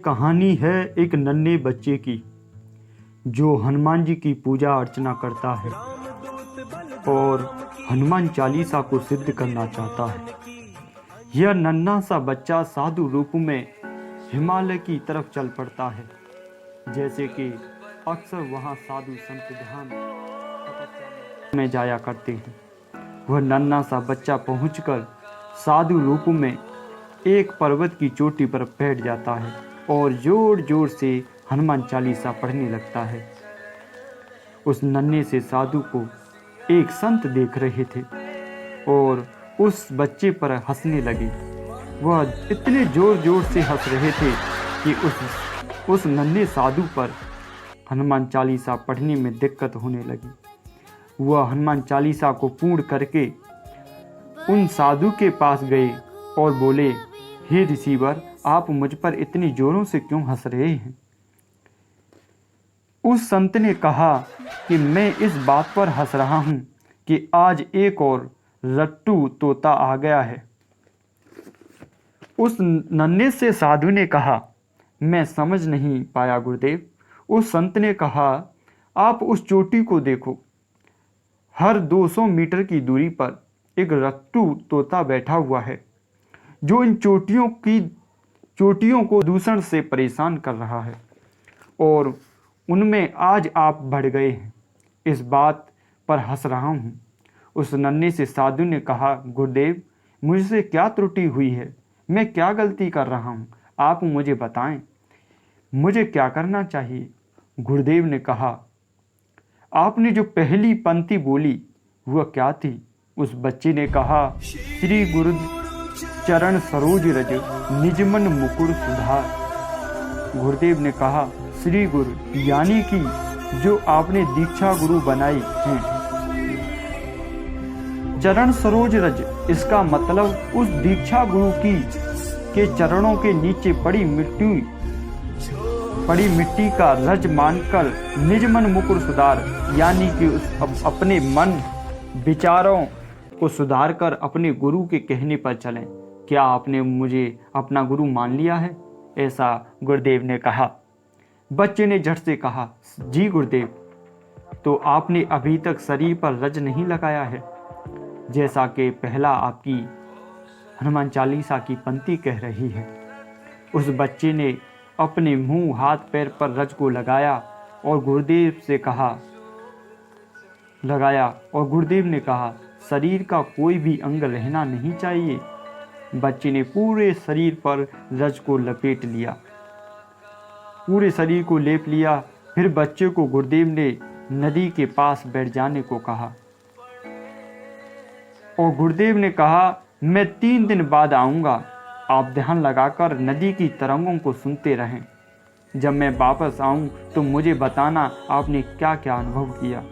कहानी है एक नन्हे बच्चे की जो हनुमान जी की पूजा अर्चना करता है और हनुमान चालीसा को सिद्ध करना चाहता है। यह नन्हा सा बच्चा साधु रूप में हिमालय की तरफ चल पड़ता है, जैसे कि अक्सर वहाँ साधु संत ध्यान में जाया करते हैं। वह नन्हा सा बच्चा पहुंचकर साधु रूप में एक पर्वत की चोटी पर बैठ जाता है और जोर जोर से हनुमान चालीसा पढ़ने लगता है। उस नन्हे से साधु को एक संत देख रहे थे और उस बच्चे पर हंसने लगे। वह इतने जोर जोर से हंस रहे थे कि उस नन्हे साधु पर हनुमान चालीसा पढ़ने में दिक्कत होने लगी। वह हनुमान चालीसा को पूर्ण करके उन साधु के पास गए और बोले, हे ऋषिवर, आप मुझ पर इतनी जोरों से क्यों हंस रहे हैं? उस संत ने कहा कि मैं इस बात पर हंस रहा हूं कि आज एक और रट्टू तोता आ गया है। उस नन्हे से साधु ने कहा, मैं समझ नहीं पाया गुरुदेव। उस संत ने कहा, आप उस चोटी को देखो, हर 200 मीटर की दूरी पर एक रट्टू तोता बैठा हुआ है जो इन चोटियों को दूषण से परेशान कर रहा है और उनमें आज आप बढ़ गए हैं। इस बात पर हंस रहा हूँ। उस नन्हे से साधु ने कहा, गुरुदेव, मुझसे क्या त्रुटि हुई है? मैं क्या गलती कर रहा हूँ? आप मुझे बताएं, मुझे क्या करना चाहिए? गुरुदेव ने कहा, आपने जो पहली पंक्ति बोली वह क्या थी? उस बच्चे ने कहा, श्री गुरु चरण सरोज रज निजमन मुकुर सुधार। गुरुदेव ने कहा, श्री गुरु यानी कि जो आपने दीक्षा गुरु बनाई हैं। चरण सरोज रज, इसका मतलब उस दीक्षा गुरु के चरणों के नीचे पड़ी मिट्टी का रज मानकर निजमन मुकुर सुधार, यानी कि उस अपने मन विचारों को सुधार कर अपने गुरु के कहने पर चलें। क्या आपने मुझे अपना गुरु मान लिया है? ऐसा गुरुदेव ने कहा। बच्चे ने झट से कहा, जी गुरुदेव, तो आपने अभी तक शरीर पर रज नहीं लगाया है, जैसा कि पहला आपकी हनुमान चालीसा की पंक्ति कह रही है। उस बच्चे ने अपने मुंह, हाथ, पैर पर रज को लगाया और गुरुदेव ने कहा, शरीर का कोई भी अंग रहना नहीं चाहिए। बच्चे ने पूरे शरीर पर रज को लपेट लिया, पूरे शरीर को लेप लिया। फिर बच्चे को गुरुदेव ने नदी के पास बैठ जाने को कहा और गुरुदेव ने कहा, मैं 3 दिन बाद आऊँगा। आप ध्यान लगाकर नदी की तरंगों को सुनते रहें। जब मैं वापस आऊँ तो मुझे बताना आपने क्या क्या अनुभव किया।